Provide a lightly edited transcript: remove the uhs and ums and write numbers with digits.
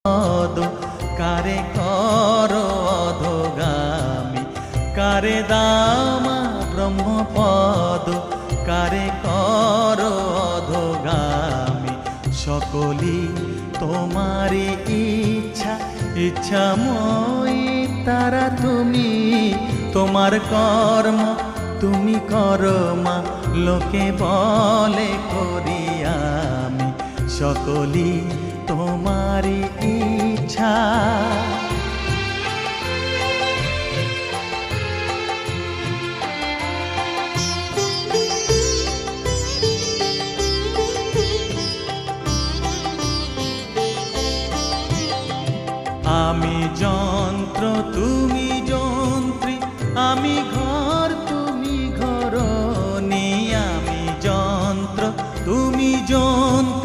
পদ কারে কর অধগামী, কারে দামা ব্রহ্মপদ কারে কর অধগামী। সকলই তোমারি ইচ্ছা, ইচ্ছাময়ী তারা তুমি। তোমার কর্ম তুমি করো মা, লোকে বলে করি আমি। সকলই তোমারি ইচ্ছা। আমি যন্ত্র তুমি যন্ত্রী, আমি ঘর তুমি ঘরণী। আমি যন্ত্র তুমি যন্ত্রী,